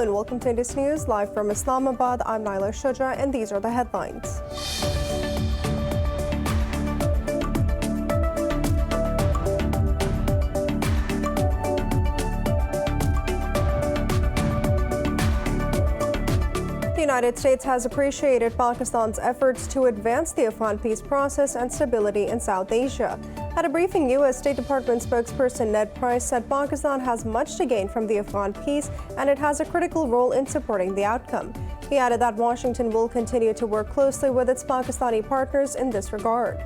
Hello and welcome to Indus News, live from Islamabad. I'm Naila Shuja and these are the headlines. The United States has appreciated Pakistan's efforts to advance the Afghan peace process and stability in South Asia. At a briefing, U.S. State Department spokesperson Ned Price said Pakistan has much to gain from the Afghan peace and it has a critical role in supporting the outcome. He added that Washington will continue to work closely with its Pakistani partners in this regard.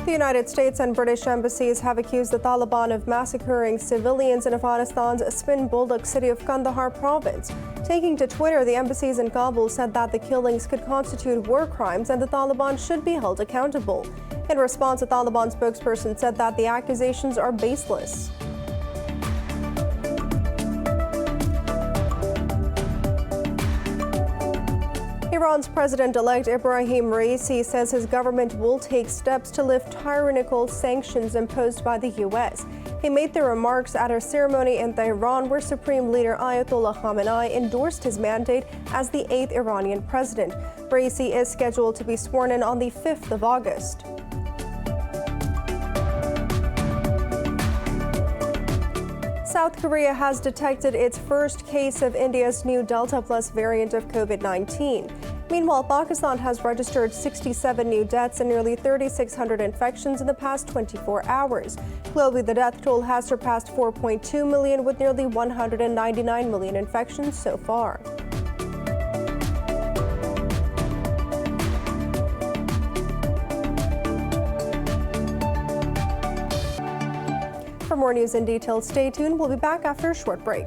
The United States and British embassies have accused the Taliban of massacring civilians in Afghanistan's Spin Boldak city of Kandahar province. Taking to Twitter, the embassies in Kabul said that the killings could constitute war crimes and the Taliban should be held accountable. In response, a Taliban spokesperson said that the accusations are baseless. Iran's President-elect Ibrahim Raisi says his government will take steps to lift tyrannical sanctions imposed by the U.S. He made the remarks at a ceremony in Tehran where Supreme Leader Ayatollah Khamenei endorsed his mandate as the 8th Iranian president. Raisi is scheduled to be sworn in on the 5th of August. South Korea has detected its first case of India's new Delta Plus variant of COVID-19. Meanwhile, Pakistan has registered 67 new deaths and nearly 3,600 infections in the past 24 hours. Globally, the death toll has surpassed 4.2 million, with nearly 199 million infections so far. For more news in detail, stay tuned. We'll be back after a short break.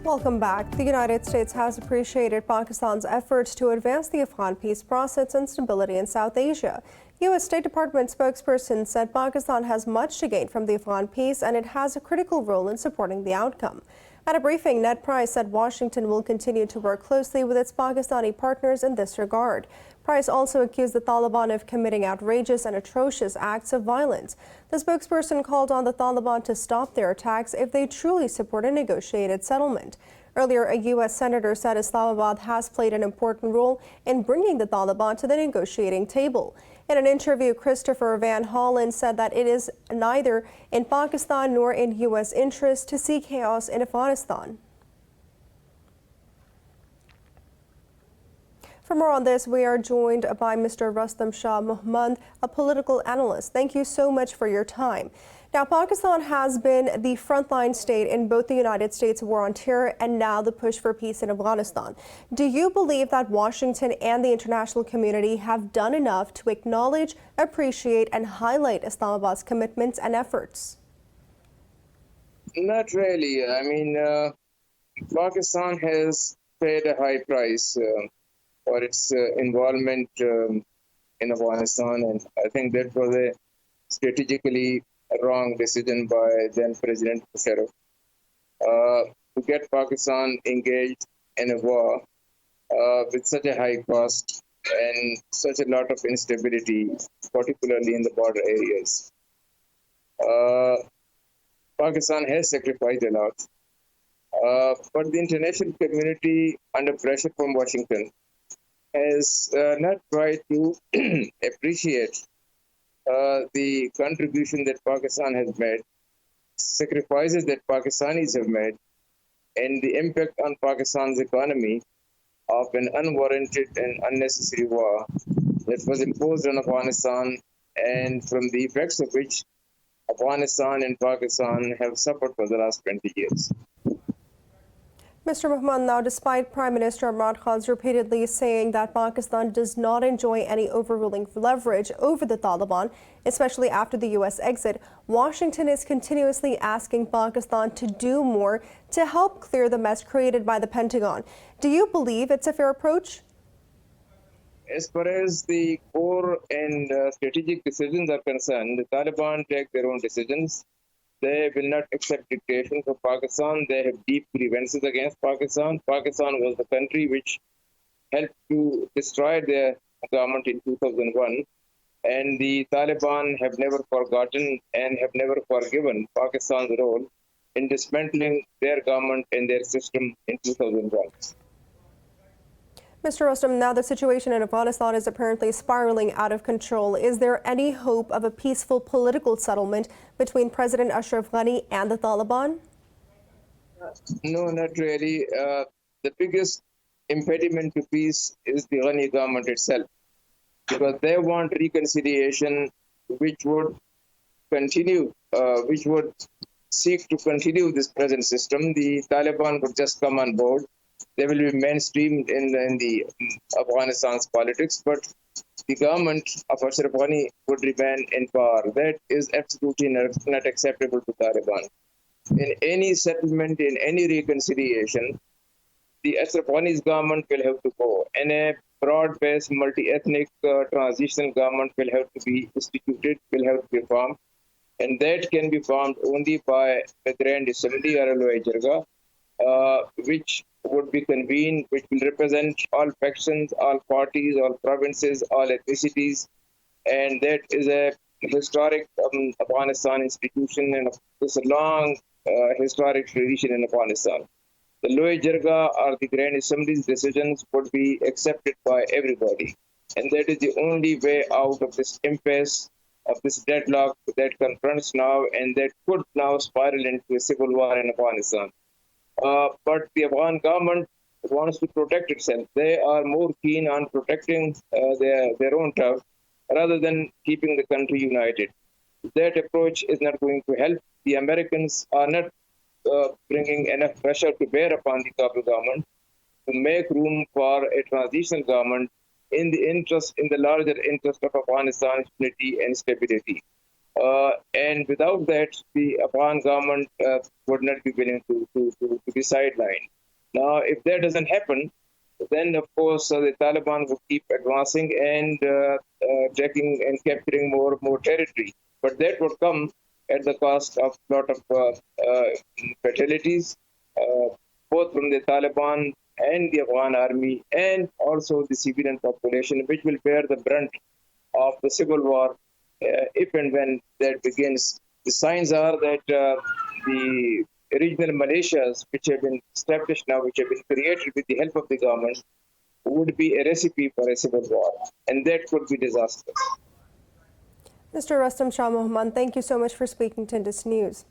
Welcome back. The United States has appreciated Pakistan's efforts to advance the Afghan peace process and stability in South Asia. U.S. State Department spokesperson said Pakistan has much to gain from the Afghan peace and it has a critical role in supporting the outcome. At a briefing, Ned Price said Washington will continue to work closely with its Pakistani partners in this regard. Price also accused the Taliban of committing outrageous and atrocious acts of violence. The spokesperson called on the Taliban to stop their attacks if they truly support a negotiated settlement. Earlier, a U.S. senator said Islamabad has played an important role in bringing the Taliban to the negotiating table. In an interview, Christopher Van Hollen said that it is neither in Pakistan nor in U.S. interest to see chaos in Afghanistan. For more on this, we are joined by Mr. Rustam Shah Muhammad, a political analyst. Thank you so much for your time. Now, Pakistan has been the frontline state in both the United States war on terror and now the push for peace in Afghanistan. Do you believe that Washington and the international community have done enough to acknowledge, appreciate, and highlight Islamabad's commitments and efforts? Not really. I mean, Pakistan has paid a high price for its involvement in Afghanistan, and I think that was a strategically wrong decision by then President Musharraf to get Pakistan engaged in a war with such a high cost and such a lot of instability, particularly in the border areas. Pakistan has sacrificed a lot, but the international community, under pressure from Washington, has not tried to appreciate the contribution that Pakistan has made, sacrifices that Pakistanis have made, and the impact on Pakistan's economy of an unwarranted and unnecessary war that was imposed on Afghanistan, and from the effects of which Afghanistan and Pakistan have suffered for the last 20 years. Mr. Muhammad, now despite Prime Minister Imran Khan's repeatedly saying that Pakistan does not enjoy any overruling leverage over the Taliban, especially after the U.S. exit, Washington is continuously asking Pakistan to do more to help clear the mess created by the Pentagon. Do you believe it's a fair approach? As far as the core and strategic decisions are concerned, the Taliban take their own decisions. They will not accept dictation from Pakistan. They have deep grievances against Pakistan. Pakistan was the country which helped to destroy their government in 2001. And the Taliban have never forgotten and have never forgiven Pakistan's role in dismantling their government and their system in 2001. Mr. Rustam, now the situation in Afghanistan is apparently spiraling out of control. Is there any hope of a peaceful political settlement between President Ashraf Ghani and the Taliban? No, not really. The biggest impediment to peace is the Ghani government itself, because they want reconciliation, which would continue, which would seek to continue this present system. The Taliban would just come on board. They will be mainstreamed in the Afghanistan's politics, but the government of Ashraf Ghani would remain in power. That is absolutely not acceptable to Taliban. In any settlement, in any reconciliation, the Ashraf Ghani's government will have to go, and a broad-based, multi-ethnic transitional government will have to be instituted, will have to be formed, and that can be formed only by the Grand Assembly or Jirga, which would be convened, which will represent all factions, all parties, all provinces, all ethnicities, and that is a historic Afghanistan institution and it's a long historic tradition in Afghanistan. The Lower Jirga or the Grand Assembly's decisions would be accepted by everybody, and that is the only way out of this impasse, of this deadlock that confronts now and that could now spiral into a civil war in Afghanistan. But the Afghan government wants to protect itself. They are more keen on protecting their own turf rather than keeping the country united. That approach is not going to help. The Americans are not bringing enough pressure to bear upon the Kabul government to make room for a transitional government in the larger interest of Afghanistan's unity and stability. And without that, the Afghan government would not be willing to be sidelined. Now, if that doesn't happen, then of course the Taliban would keep advancing and taking and capturing more territory. But that would come at the cost of a lot of fatalities, both from the Taliban and the Afghan army, and also the civilian population, which will bear the brunt of the civil war if and when that begins. The signs are that the regional militias, which have been established now, which have been created with the help of the government, would be a recipe for a civil war, and that could be disastrous. Mr. Rustam Shah Mohammad, thank you so much for speaking to Indus News.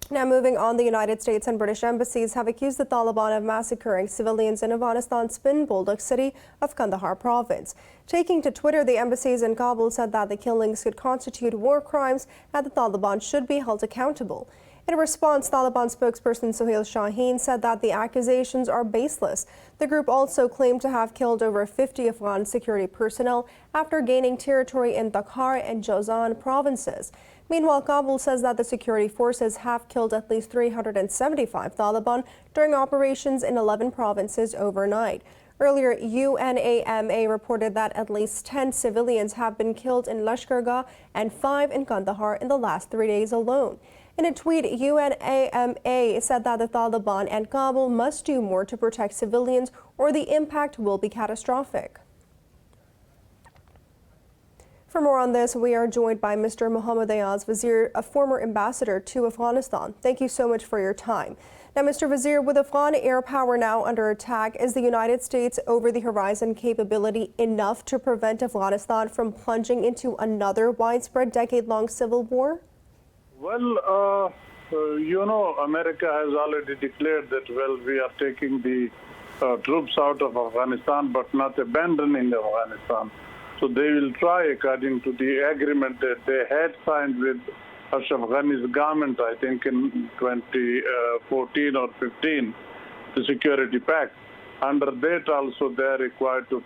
Now moving on, the United States and British embassies have accused the Taliban of massacring civilians in Afghanistan's Bin Buldak city of Kandahar province. Taking to Twitter, the embassies in Kabul said that the killings could constitute war crimes and the Taliban should be held accountable. In response, Taliban spokesperson Sohail Shaheen said that the accusations are baseless. The group also claimed to have killed over 50 Afghan security personnel after gaining territory in Takhar and Jozan provinces. Meanwhile, Kabul says that the security forces have killed at least 375 Taliban during operations in 11 provinces overnight. Earlier, UNAMA reported that at least 10 civilians have been killed in Lashkargah and 5 in Kandahar in the last 3 days alone. In a tweet, UNAMA said that the Taliban and Kabul must do more to protect civilians or the impact will be catastrophic. For more on this, we are joined by Mr. Mohammad Ayaz Wazir, a former ambassador to Afghanistan. Thank you so much for your time. Now, Mr. Wazir, with Afghan air power now under attack, is the United States over-the-horizon capability enough to prevent Afghanistan from plunging into another widespread decade-long civil war? Well, America has already declared that, well, we are taking the troops out of Afghanistan, but not abandoning Afghanistan. So they will try, according to the agreement that they had signed with Ashraf Ghani's government, I think in 2014 or 15, the security pact. Under that also they are required to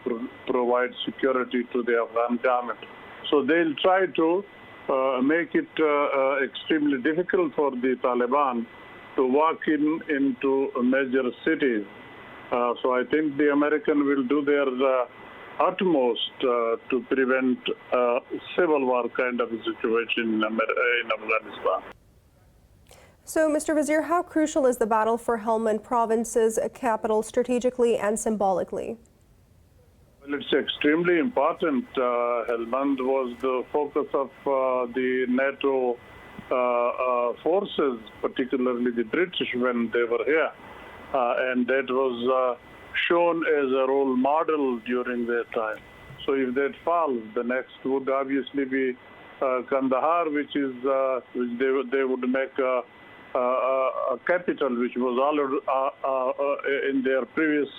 provide security to the Afghan government. So they'll try to make it extremely difficult for the Taliban to walk into major cities. So I think the American will do their utmost to prevent civil war kind of a situation in Afghanistan. So, Mr. Vizier, how crucial is the battle for Helmand Province's capital strategically and symbolically? Well, it's extremely important. Helmand was the focus of the NATO forces, particularly the British, when they were here. And that was shown as a role model during their time. So if that falls, the next would obviously be Kandahar, which they would make a capital, which was already in their previous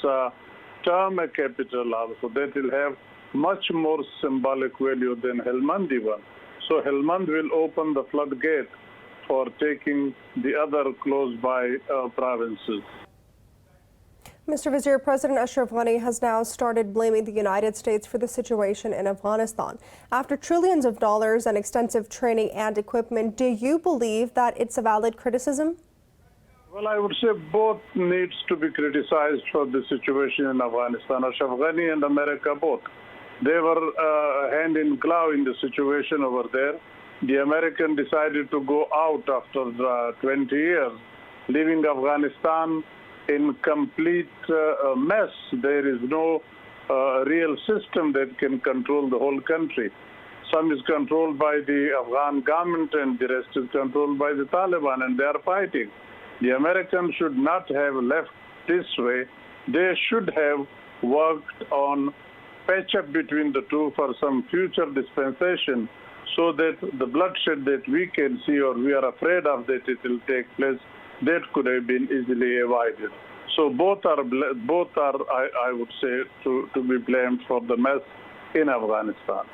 term a capital also. That will have much more symbolic value than Helmand even. So Helmand will open the floodgate for taking the other close by provinces. Mr. Vizier, President Ashraf Ghani has now started blaming the United States for the situation in Afghanistan. After trillions of dollars and extensive training and equipment, do you believe that it's a valid criticism? Well, I would say both needs to be criticized for the situation in Afghanistan. Ashraf Ghani and America both. They were hand in glove in the situation over there. The American decided to go out after 20 years, leaving Afghanistan in complete mess. There is no real system that can control the whole country. Some is controlled by the Afghan government and the rest is controlled by the Taliban, and they are fighting. The Americans should not have left this way. They should have worked on patch up between the two for some future dispensation, so that the bloodshed that we can see or we are afraid of that it will take place, that could have been easily avoided. So both are I would say, to be blamed for the mess in Afghanistan.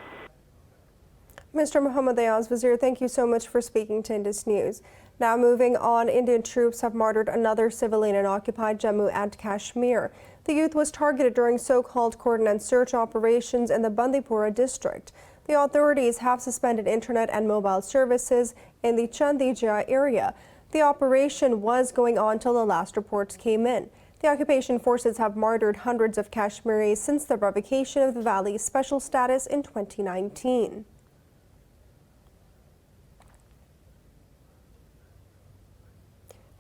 Mr. Mohammad Ayaz Vizier, thank you so much for speaking to Indus News. Now moving on, Indian troops have martyred another civilian in occupied Jammu and Kashmir. The youth was targeted during so-called cordon and search operations in the Bandipora district. The authorities have suspended internet and mobile services in the Chandijia area. The operation was going on till the last reports came in. The occupation forces have martyred hundreds of Kashmiris since the revocation of the Valley Special status in 2019.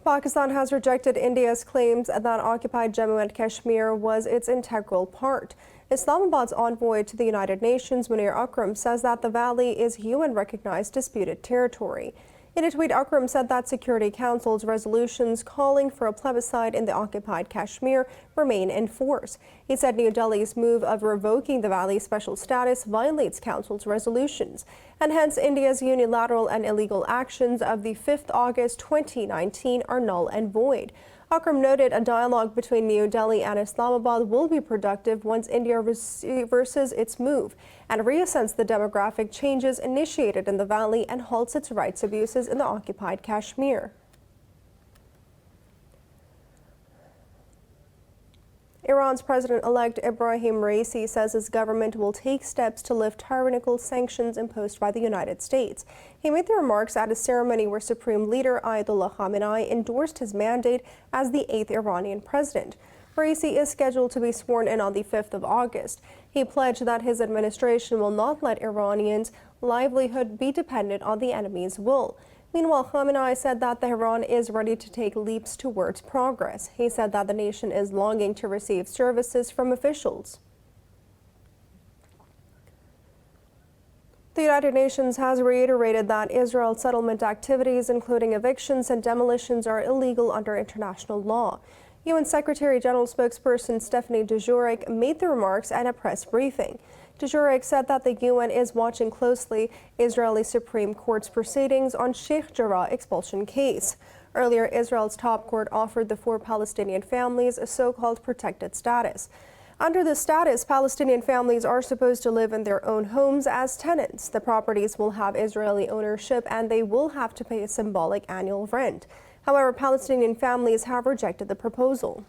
Pakistan has rejected India's claims that occupied Jammu and Kashmir was its integral part. Islamabad's envoy to the United Nations, Munir Akram, says that the valley is UN-recognized disputed territory. In a tweet, Akram said that Security Council's resolutions calling for a plebiscite in the occupied Kashmir remain in force. He said New Delhi's move of revoking the Valley Special status violates Council's resolutions, and hence India's unilateral and illegal actions of the 5th August 2019 are null and void. Akram noted a dialogue between New Delhi and Islamabad will be productive once India reverses its move and reassesses the demographic changes initiated in the valley and halts its rights abuses in the occupied Kashmir. Iran's President-elect Ibrahim Raisi says his government will take steps to lift tyrannical sanctions imposed by the United States. He made the remarks at a ceremony where Supreme Leader Ayatollah Khamenei endorsed his mandate as the 8th Iranian president. Raisi is scheduled to be sworn in on the 5th of August. He pledged that his administration will not let Iranians' livelihood be dependent on the enemy's will. Meanwhile, Khamenei said that Tehran is ready to take leaps towards progress. He said that the nation is longing to receive services from officials. The United Nations has reiterated that Israel's settlement activities, including evictions and demolitions, are illegal under international law. UN Secretary General spokesperson Stephanie Dujarric made the remarks at a press briefing. Dujarric said that the UN is watching closely Israeli Supreme Court's proceedings on Sheikh Jarrah expulsion case. Earlier, Israel's top court offered the 4 Palestinian families a so-called protected status. Under this status, Palestinian families are supposed to live in their own homes as tenants. The properties will have Israeli ownership and they will have to pay a symbolic annual rent. However, Palestinian families have rejected the proposal.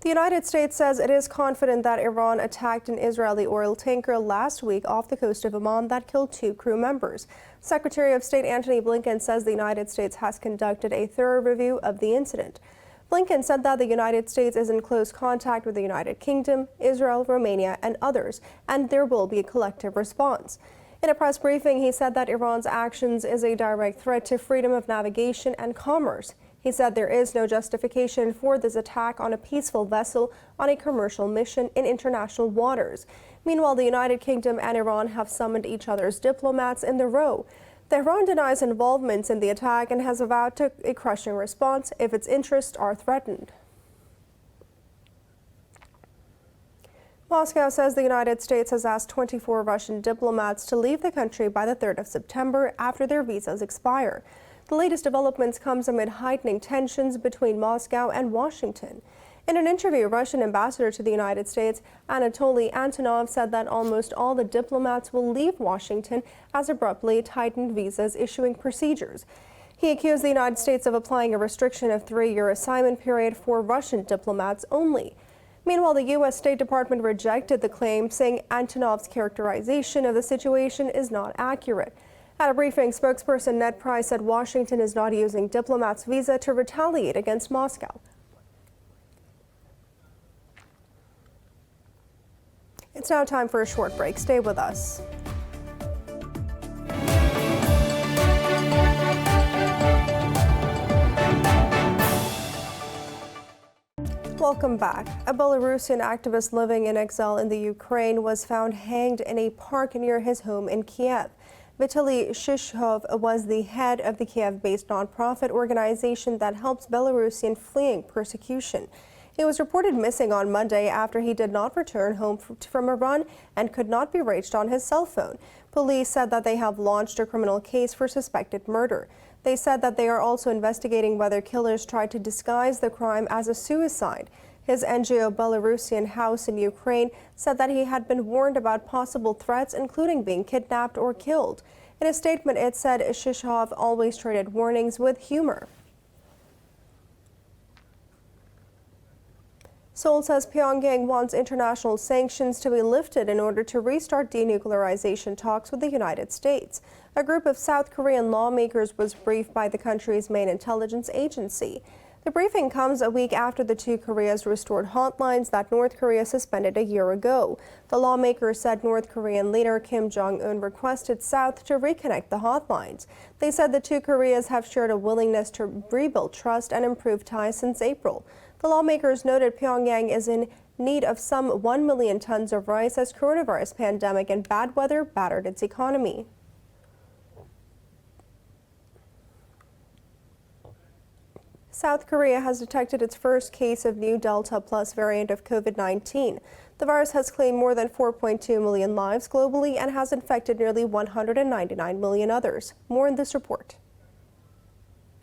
The United States says it is confident that Iran attacked an Israeli oil tanker last week off the coast of Oman that killed 2 crew members. Secretary of State Antony Blinken says the United States has conducted a thorough review of the incident. Blinken said that the United States is in close contact with the United Kingdom, Israel, Romania, and others, and there will be a collective response. In a press briefing, he said that Iran's actions is a direct threat to freedom of navigation and commerce. He said there is no justification for this attack on a peaceful vessel on a commercial mission in international waters. Meanwhile, the United Kingdom and Iran have summoned each other's diplomats in the row. Tehran denies involvement in the attack and has vowed to a crushing response if its interests are threatened. Moscow says the United States has asked 24 Russian diplomats to leave the country by the 3rd of September after their visas expire. The latest developments comes amid heightening tensions between Moscow and Washington. In an interview, Russian ambassador to the United States, Anatoly Antonov, said that almost all the diplomats will leave Washington as abruptly tightened visas issuing procedures. He accused the United States of applying a restriction of 3-year assignment period for Russian diplomats only. Meanwhile, the U.S. State Department rejected the claim, saying Antonov's characterization of the situation is not accurate. At a briefing, spokesperson Ned Price said Washington is not using diplomats' visa to retaliate against Moscow. It's now time for a short break. Stay with us. Welcome back. A Belarusian activist living in exile in the Ukraine was found hanged in a park near his home in Kiev. Vitali Shishov was the head of the Kiev-based nonprofit organization that helps Belarusians fleeing persecution. He was reported missing on Monday after he did not return home from a run and could not be reached on his cell phone. Police said that they have launched a criminal case for suspected murder. They said that they are also investigating whether killers tried to disguise the crime as a suicide. His NGO Belarusian House in Ukraine said that he had been warned about possible threats, including being kidnapped or killed. In a statement, it said Shishov always treated warnings with humor. Seoul says Pyongyang wants international sanctions to be lifted in order to restart denuclearization talks with the United States. A group of South Korean lawmakers was briefed by the country's main intelligence agency. The briefing comes a week after the two Koreas restored hotlines that North Korea suspended a year ago. The lawmakers said North Korean leader Kim Jong-un requested South to reconnect the hotlines. They said the two Koreas have shared a willingness to rebuild trust and improve ties since April. The lawmakers noted Pyongyang is in need of some 1 million tons of rice as coronavirus pandemic and bad weather battered its economy. South Korea has detected its first case of new Delta Plus variant of COVID-19. The virus has claimed more than 4.2 million lives globally and has infected nearly 199 million others. More in this report.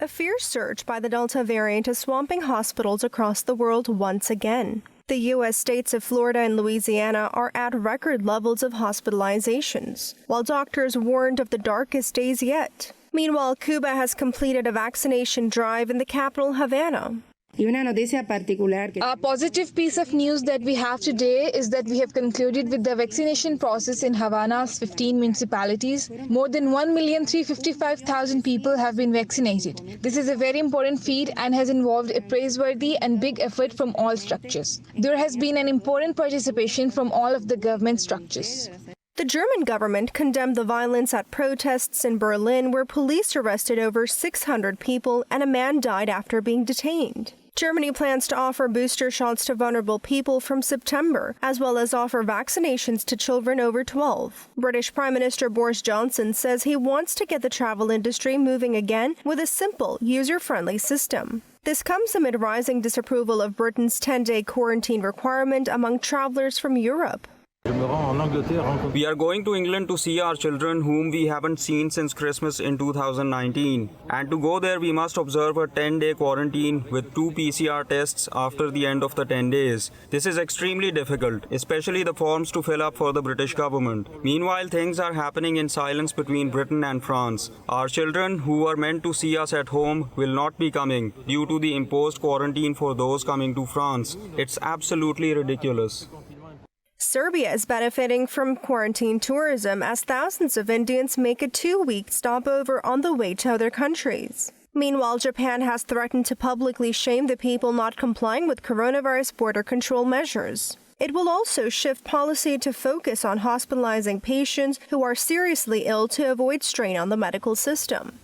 A fierce surge by the Delta variant is swamping hospitals across the world once again. The U.S. states of Florida and Louisiana are at record levels of hospitalizations, while doctors warned of the darkest days yet. Meanwhile, Cuba has completed a vaccination drive in the capital, Havana. A positive piece of news that we have today is that we have concluded with the vaccination process in Havana's 15 municipalities. More than 1,355,000 people have been vaccinated. This is a very important feat and has involved a praiseworthy and big effort from all structures. There has been an important participation from all of the government structures. The German government condemned the violence at protests in Berlin, where police arrested over 600 people and a man died after being detained. Germany plans to offer booster shots to vulnerable people from September, as well as offer vaccinations to children over 12. British Prime Minister Boris Johnson says he wants to get the travel industry moving again with a simple, user-friendly system. This comes amid rising disapproval of Britain's 10-day quarantine requirement among travelers from Europe. We are going to England to see our children whom we haven't seen since Christmas in 2019. And to go there, we must observe a 10-day quarantine with 2 PCR tests after the end of the 10 days. This is extremely difficult, especially the forms to fill up for the British government. Meanwhile, things are happening in silence between Britain and France. Our children who are meant to see us at home will not be coming due to the imposed quarantine for those coming to France. It's absolutely ridiculous. Serbia is benefiting from quarantine tourism as thousands of Indians make a 2-week stopover on the way to other countries. Meanwhile, Japan has threatened to publicly shame the people not complying with coronavirus border control measures. It will also shift policy to focus on hospitalizing patients who are seriously ill to avoid strain on the medical system.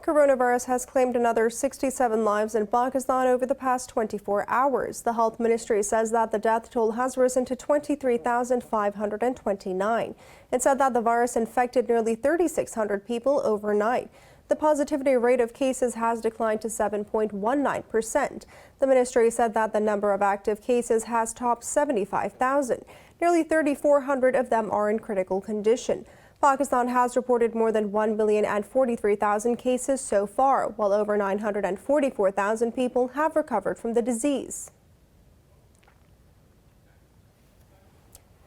Coronavirus has claimed another 67 lives in Pakistan over the past 24 hours. The health ministry says that the death toll has risen to 23,529. It said that the virus infected nearly 3,600 people overnight. The positivity rate of cases has declined to 7.19%. The ministry said that the number of active cases has topped 75,000. Nearly 3,400 of them are in critical condition. Pakistan has reported more than 1,043,000 cases so far, while over 944,000 people have recovered from the disease.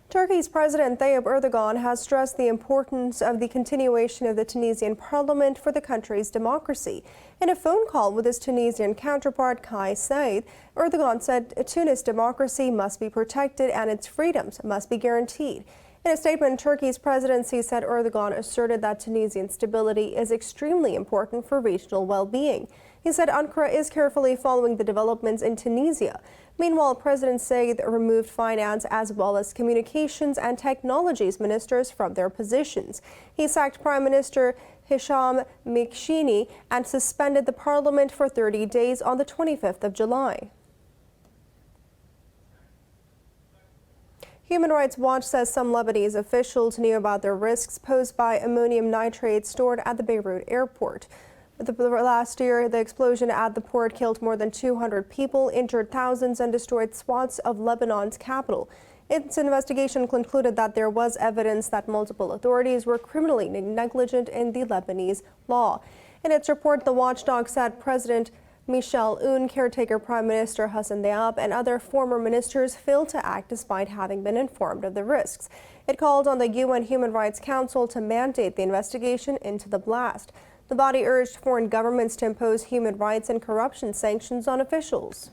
Turkey's President Tayyip Erdogan has stressed the importance of the continuation of the Tunisian parliament for the country's democracy. In a phone call with his Tunisian counterpart Kais Saied, Erdogan said Tunis' democracy must be protected and its freedoms must be guaranteed. In a statement, Turkey's presidency said Erdogan asserted that Tunisian stability is extremely important for regional well-being. He said Ankara is carefully following the developments in Tunisia. Meanwhile, President Said removed finance as well as communications and technologies ministers from their positions. He sacked Prime Minister Hisham Mikshini and suspended the parliament for 30 days on the 25th of July. Human Rights Watch says some Lebanese officials knew about the risks posed by ammonium nitrate stored at the Beirut airport. Last year, the explosion at the port killed more than 200 people, injured thousands, and destroyed swaths of Lebanon's capital. Its investigation concluded that there was evidence that multiple authorities were criminally negligent in the Lebanese law. In its report, the watchdog said President Michel Aoun, caretaker Prime Minister Hassan Diab, and other former ministers failed to act despite having been informed of the risks. It called on the UN Human Rights Council to mandate the investigation into the blast. The body urged foreign governments to impose human rights and corruption sanctions on officials.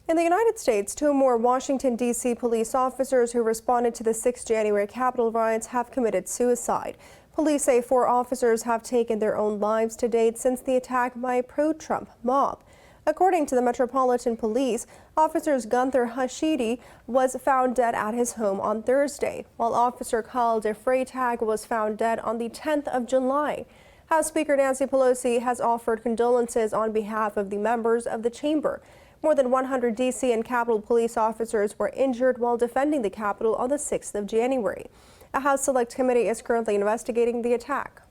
In the United States, 2 more Washington, D.C. police officers who responded to the 6 January Capitol riots have committed suicide. Police say 4 officers have taken their own lives to date since the attack by a pro-Trump mob. According to the Metropolitan Police, Officers Gunther Hashidi was found dead at his home on Thursday, while Officer Kyle DeFreytag was found dead on the 10th of July. House Speaker Nancy Pelosi has offered condolences on behalf of the members of the chamber. More than 100 D.C. and Capitol police officers were injured while defending the Capitol on the 6th of January. A House Select Committee is currently investigating the attack.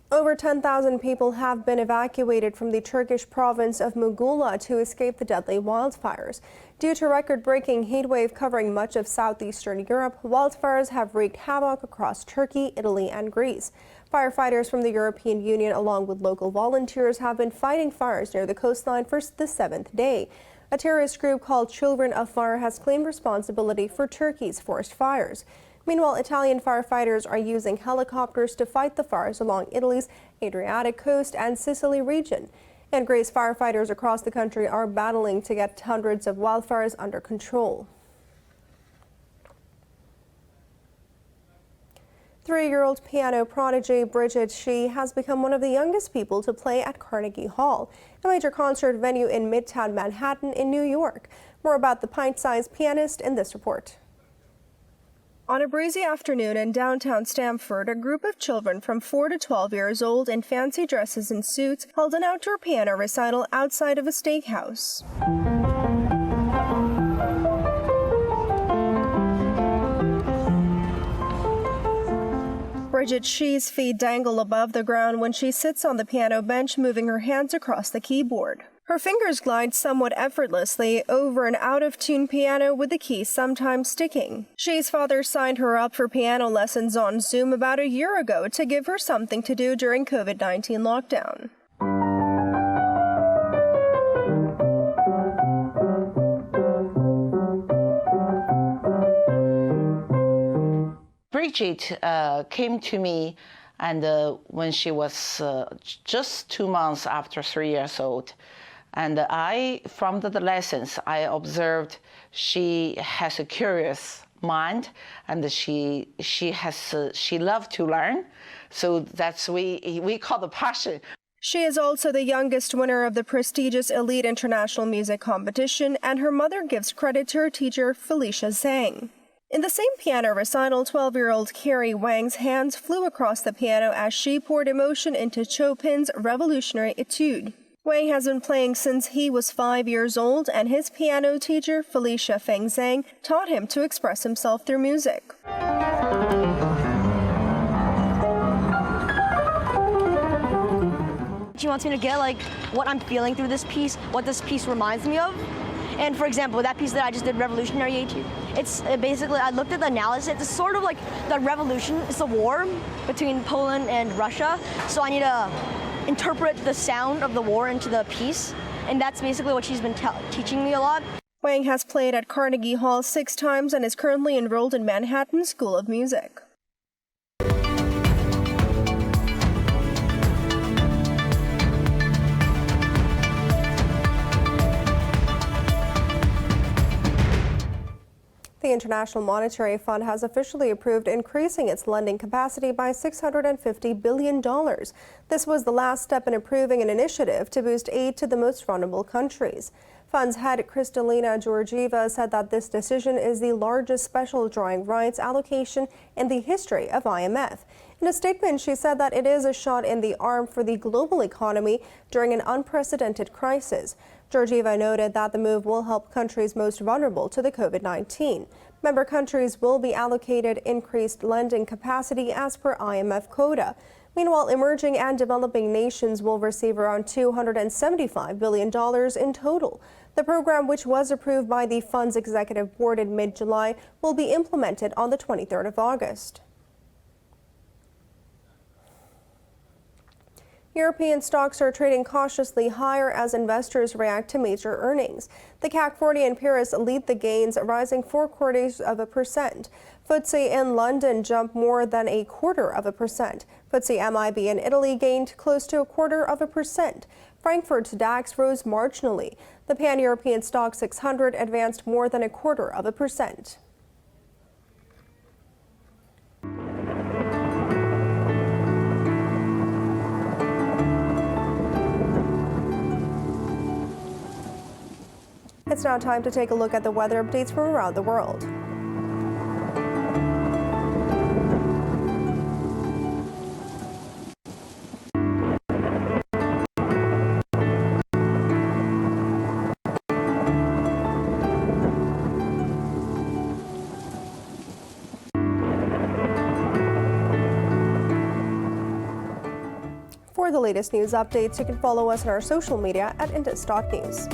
Over 10,000 people have been evacuated from the Turkish province of Mughula to escape the deadly wildfires. Due to record-breaking heat wave covering much of southeastern Europe, wildfires have wreaked havoc across Turkey, Italy, and Greece. Firefighters from the European Union, along with local volunteers, have been fighting fires near the coastline for the 7th day. A terrorist group called Children of Fire has claimed responsibility for Turkey's forest fires. Meanwhile, Italian firefighters are using helicopters to fight the fires along Italy's Adriatic coast and Sicily region. And Greece firefighters across the country are battling to get hundreds of wildfires under control. 3-year-old piano prodigy Bridget Shee has become one of the youngest people to play at Carnegie Hall, a major concert venue in Midtown Manhattan in New York. More about the pint-sized pianist in this report. On a breezy afternoon in downtown Stamford, a group of children from 4 to 12 years old in fancy dresses and suits held an outdoor piano recital outside of a steakhouse. Bridget Shee's feet dangle above the ground when she sits on the piano bench, moving her hands across the keyboard. Her fingers glide somewhat effortlessly over an out-of-tune piano with the keys sometimes sticking. Shee's father signed her up for piano lessons on Zoom about a year ago to give her something to do during COVID-19 lockdown. Bridget came to me, and when she was just 2 months after 3 years old. And from the lessons, I observed she has a curious mind, and she loves to learn. So that's we call the passion. She is also the youngest winner of the prestigious Elite International Music Competition, and her mother gives credit to her teacher, Felicia Zhang. In the same piano recital, 12-year-old Carrie Wang's hands flew across the piano as she poured emotion into Chopin's Revolutionary Etude. Wang has been playing since he was 5 years old, and his piano teacher, Felicia Feng Zhang, taught him to express himself through music. She wants me to get what I'm feeling through this piece, what this piece reminds me of. And for example, that piece that I just did, Revolutionary Etude, it's basically, I looked at the analysis, it's sort of like the revolution, it's the war between Poland and Russia. So I need to interpret the sound of the war into the piece. And that's basically what she's been teaching me a lot. Wang has played at Carnegie Hall 6 times and is currently enrolled in Manhattan School of Music. The International Monetary Fund has officially approved increasing its lending capacity by $650 billion. This was the last step in approving an initiative to boost aid to the most vulnerable countries. Fund's head Kristalina Georgieva said that this decision is the largest special drawing rights allocation in the history of IMF. In a statement, she said that it is a shot in the arm for the global economy during an unprecedented crisis. Georgieva noted that the move will help countries most vulnerable to the COVID-19. Member countries will be allocated increased lending capacity as per IMF quota. Meanwhile, emerging and developing nations will receive around $275 billion in total. The program, which was approved by the fund's executive board in mid-July, will be implemented on the 23rd of August. European stocks are trading cautiously higher as investors react to major earnings. The CAC 40 in Paris lead the gains, rising 0.75%. FTSE in London jumped more than 0.25%. FTSE MIB in Italy gained close to 0.25%. Frankfurt's DAX rose marginally. The Pan-European Stock 600 advanced more than 0.25%. It's now time to take a look at the weather updates from around the world. For the latest news updates, you can follow us on our social media at Indus.News.